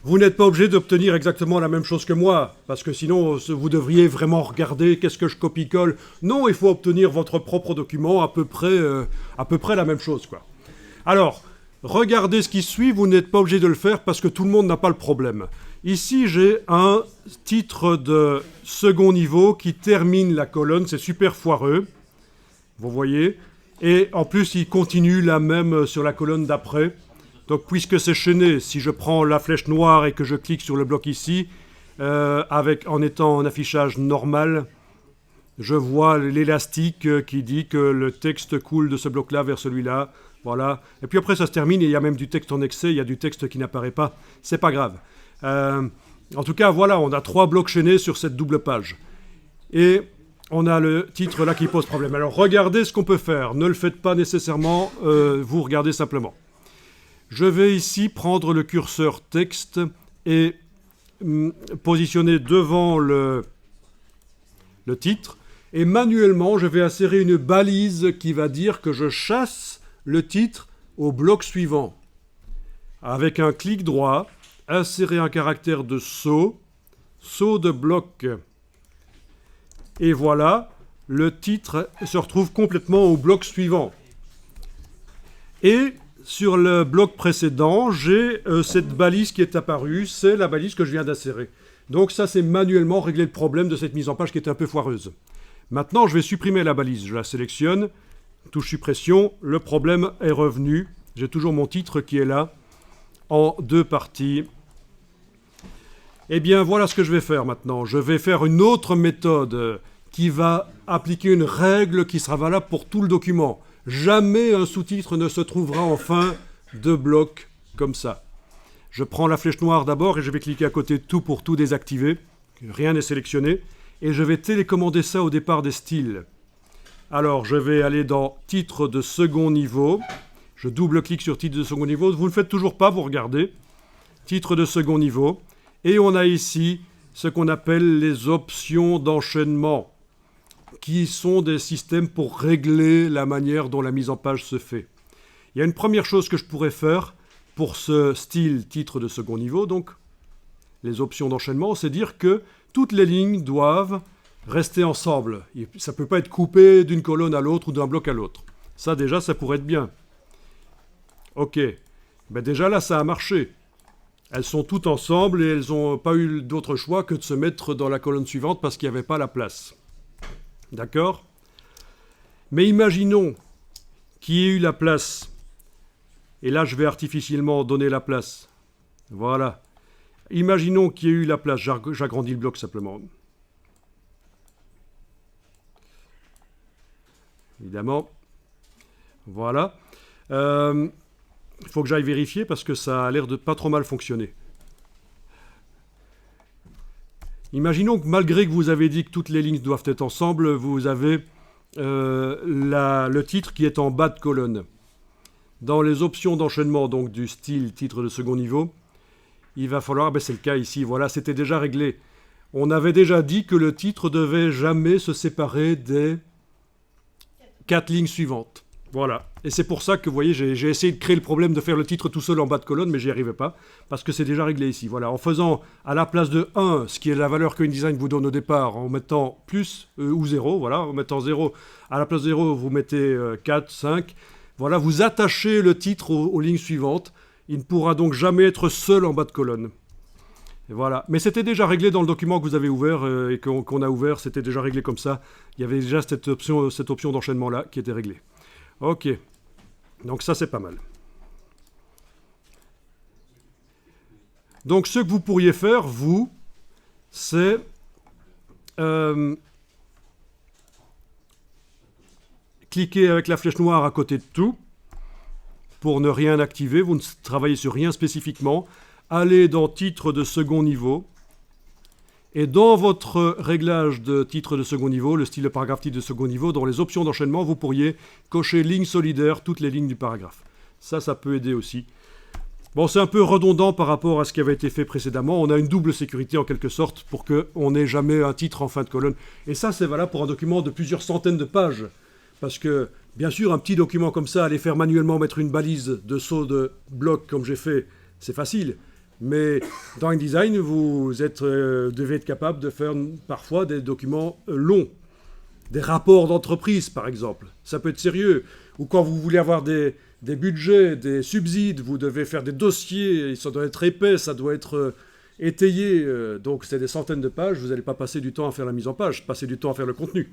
Vous n'êtes pas obligé d'obtenir exactement la même chose que moi, parce que sinon vous devriez vraiment regarder qu'est-ce que je copie-colle. Non, il faut obtenir votre propre document à peu près la même chose, quoi. Alors, regardez ce qui suit, vous n'êtes pas obligé de le faire parce que tout le monde n'a pas le problème. Ici, j'ai un titre de second niveau qui termine la colonne, c'est super foireux, vous voyez, et en plus il continue là même sur la colonne d'après. Donc puisque c'est chaîné, si je prends la flèche noire et que je clique sur le bloc ici, en étant en affichage normal, je vois l'élastique qui dit que le texte coule de ce bloc-là vers celui-là. Voilà. Et puis après ça se termine et il y a même du texte en excès, il y a du texte qui n'apparaît pas. C'est pas grave. En tout cas, voilà, on a 3 blocs chaînés sur cette double page. Et on a le titre là qui pose problème. Alors regardez ce qu'on peut faire. Ne le faites pas nécessairement, vous regardez simplement. Je vais ici prendre le curseur texte et positionner devant le titre. Et manuellement, je vais insérer une balise qui va dire que je chasse le titre au bloc suivant. Avec un clic droit, insérer un caractère de saut de bloc. Et voilà, le titre se retrouve complètement au bloc suivant. Et sur le bloc précédent, j'ai cette balise qui est apparue, c'est la balise que je viens d'insérer. Donc ça, c'est manuellement régler le problème de cette mise en page qui était un peu foireuse. Maintenant, je vais supprimer la balise. Je la sélectionne, touche suppression, le problème est revenu. J'ai toujours mon titre qui est là, en 2 parties. Eh bien, voilà ce que je vais faire maintenant. Je vais faire une autre méthode qui va appliquer une règle qui sera valable pour tout le document. Jamais un sous-titre ne se trouvera en fin de bloc comme ça. Je prends la flèche noire d'abord et je vais cliquer à côté de tout pour tout désactiver. Rien n'est sélectionné. Et je vais télécommander ça au départ des styles. Alors, je vais aller dans titre de second niveau. Je double-clique sur titre de second niveau. Vous ne le faites toujours pas, vous regardez. Titre de second niveau. Et on a ici ce qu'on appelle les options d'enchaînement, qui sont des systèmes pour régler la manière dont la mise en page se fait. Il y a une première chose que je pourrais faire pour ce style titre de second niveau, donc les options d'enchaînement, c'est dire que toutes les lignes doivent rester ensemble. Ça ne peut pas être coupé d'une colonne à l'autre ou d'un bloc à l'autre. Ça déjà, ça pourrait être bien. Ok, ben déjà là, ça a marché. Elles sont toutes ensemble et elles n'ont pas eu d'autre choix que de se mettre dans la colonne suivante parce qu'il n'y avait pas la place. D'accord ? Mais imaginons qu'il y ait eu la place. Et là, je vais artificiellement donner la place. Voilà. Imaginons qu'il y ait eu la place. J'agrandis le bloc simplement. Évidemment. Voilà. Il faut que j'aille vérifier parce que ça a l'air de pas trop mal fonctionner. Imaginons que malgré que vous avez dit que toutes les lignes doivent être ensemble, vous avez le titre qui est en bas de colonne. Dans les options d'enchaînement donc du style titre de second niveau, il va falloir, c'est le cas ici, voilà, c'était déjà réglé. On avait déjà dit que le titre devait jamais se séparer des 4 lignes suivantes. Voilà. Et c'est pour ça que, vous voyez, j'ai essayé de créer le problème de faire le titre tout seul en bas de colonne, mais j'y arrivais pas, parce que c'est déjà réglé ici. Voilà. En faisant à la place de 1, ce qui est la valeur que InDesign vous donne au départ, en mettant plus ou 0, voilà, en mettant 0, à la place de 0, vous mettez 4, 5. Voilà, vous attachez le titre aux lignes suivantes. Il ne pourra donc jamais être seul en bas de colonne. Et voilà. Mais c'était déjà réglé dans le document que vous avez ouvert et qu'on a ouvert, c'était déjà réglé comme ça. Il y avait déjà cette option d'enchaînement-là qui était réglée. Ok, donc ça c'est pas mal. Donc ce que vous pourriez faire, vous, c'est cliquer avec la flèche noire à côté de tout, pour ne rien activer, vous ne travaillez sur rien spécifiquement, allez dans titre de second niveau, et dans votre réglage de titre de second niveau, le style de paragraphe titre de second niveau, dans les options d'enchaînement, vous pourriez cocher ligne solidaire, toutes les lignes du paragraphe. Ça peut aider aussi. Bon, c'est un peu redondant par rapport à ce qui avait été fait précédemment. On a une double sécurité en quelque sorte pour qu'on n'ait jamais un titre en fin de colonne. Et ça, c'est valable pour un document de plusieurs centaines de pages. Parce que, bien sûr, un petit document comme ça, aller faire manuellement mettre une balise de saut de bloc comme j'ai fait, c'est facile. Mais dans InDesign, vous devez être capable de faire parfois des documents longs. Des rapports d'entreprise, par exemple. Ça peut être sérieux. Ou quand vous voulez avoir des budgets, des subsides, vous devez faire des dossiers, ça doit être épais, ça doit être étayé. Donc c'est des centaines de pages, vous n'allez pas passer du temps à faire la mise en page, passer du temps à faire le contenu.